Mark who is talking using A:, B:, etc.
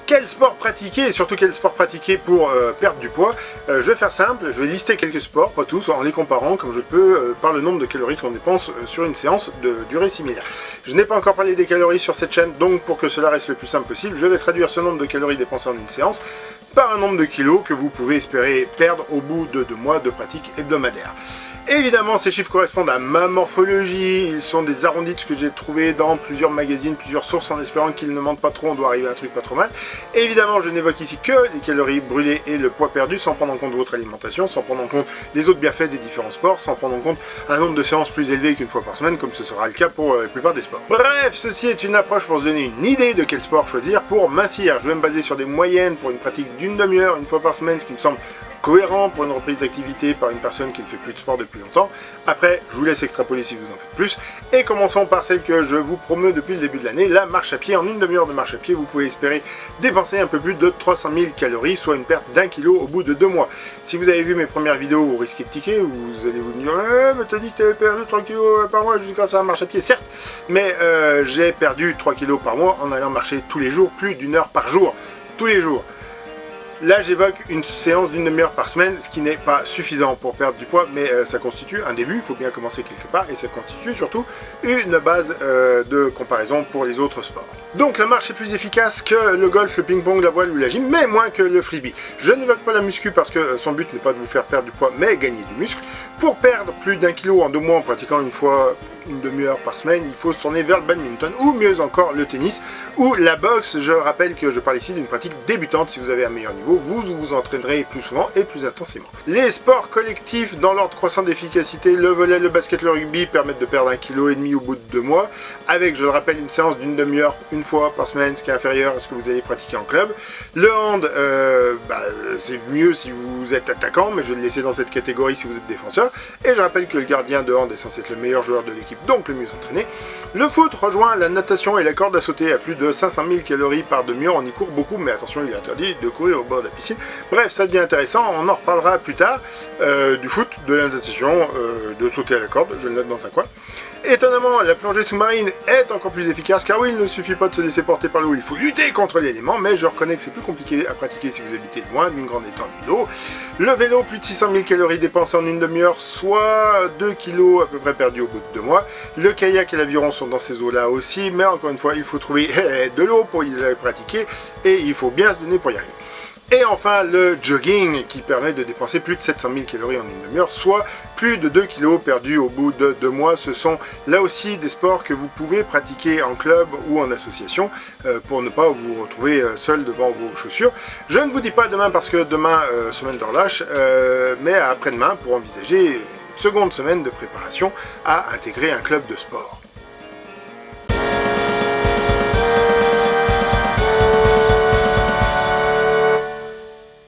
A: Quel sport pratiquer et surtout quel sport pratiquer pour perdre du poids? Je vais faire simple, je vais lister quelques sports, pas tous, en les comparant comme je peux par le nombre de calories que l'on dépense sur une séance de durée similaire. Je n'ai pas encore parlé des calories sur cette chaîne, donc pour que cela reste le plus simple possible, je vais traduire ce nombre de calories dépensées en une séance par un nombre de kilos que vous pouvez espérer perdre au bout de 2 mois de pratique hebdomadaire. Évidemment, ces chiffres correspondent à ma morphologie, ils sont des arrondis de ce que j'ai trouvé dans plusieurs magazines, plusieurs sources, en espérant qu'ils ne mentent pas trop, on doit arriver à un truc pas trop mal. Évidemment, je n'évoque ici que les calories brûlées et le poids perdu, sans prendre en compte votre alimentation, sans prendre en compte les autres bienfaits des différents sports, sans prendre en compte un nombre de séances plus élevé qu'une fois par semaine, comme ce sera le cas pour la plupart des sports. Bref, ceci est une approche pour se donner une idée de quel sport choisir pour mincir. Je vais me baser sur des moyennes pour une pratique d'une demi-heure, une fois par semaine, ce qui me semble cohérent pour une reprise d'activité par une personne qui ne fait plus de sport depuis longtemps. Après, je vous laisse extrapoler si vous en faites plus. Et commençons par celle que je vous promeus depuis le début de l'année, la marche à pied. En une demi-heure de marche à pied, vous pouvez espérer dépenser un peu plus de 300 000 calories, soit une perte d'1 kg au bout de 2 mois. Si vous avez vu mes premières vidéos, vous risquez de tiquer, vous allez vous dire « mais t'as dit que t'avais perdu 3 kg par mois juste grâce à la marche à pied ». Certes, mais j'ai perdu 3 kg par mois en allant marcher tous les jours, plus d'1 heure par jour. Tous les jours. Là, j'évoque une séance d'une demi-heure par semaine, ce qui n'est pas suffisant pour perdre du poids, mais ça constitue un début, il faut bien commencer quelque part, et ça constitue surtout une base de comparaison pour les autres sports. Donc la marche est plus efficace que le golf, le ping-pong, la voile ou la gym, mais moins que le freebie. Je n'évoque pas la muscu parce que son but n'est pas de vous faire perdre du poids, mais gagner du muscle. Pour perdre plus d'1 kg en 2 mois en pratiquant une fois une demi-heure par semaine, il faut se tourner vers le badminton ou mieux encore le tennis ou la boxe. Je rappelle que je parle ici d'une pratique débutante. Si vous avez un meilleur niveau, vous vous entraînerez plus souvent et plus intensément. Les sports collectifs dans l'ordre croissant d'efficacité, le volley, le basket, le rugby permettent de perdre 1,5 kg au bout de 2 mois avec, je le rappelle, une séance d'une demi-heure une fois par semaine, ce qui est inférieur à ce que vous allez pratiquer en club. Le hand, c'est mieux si vous êtes attaquant, mais je vais le laisser dans cette catégorie si vous êtes défenseur. Et je rappelle que le gardien de hand est censé être le meilleur joueur de l'équipe, donc le mieux entraîné. Le foot rejoint la natation et la corde à sauter à plus de 500 000 calories par demi-heure. On y court beaucoup, mais attention, il est interdit de courir au bord de la piscine. Bref, ça devient intéressant, on en reparlera plus tard. Du foot, de la natation, de sauter à la corde, je le note dans un coin. Étonnamment, la plongée sous-marine est encore plus efficace, car oui, il ne suffit pas de se laisser porter par l'eau, il faut lutter contre l'élément, mais je reconnais que c'est plus compliqué à pratiquer si vous habitez loin d'une grande étendue d'eau. Le vélo, plus de 600 000 calories dépensées en une demi-heure, soit 2 kg à peu près perdus au bout de 2 mois. Le kayak et l'aviron sont dans ces eaux-là aussi, mais encore une fois, il faut trouver de l'eau pour y pratiquer, et il faut bien se donner pour y arriver. Et enfin, le jogging, qui permet de dépenser plus de 700 000 calories en une demi-heure, soit plus de 2 kg perdus au bout de 2 mois. Ce sont là aussi des sports que vous pouvez pratiquer en club ou en association pour ne pas vous retrouver seul devant vos chaussures. Je ne vous dis pas demain parce que demain, semaine de relâche, mais après-demain pour envisager une seconde semaine de préparation à intégrer un club de sport.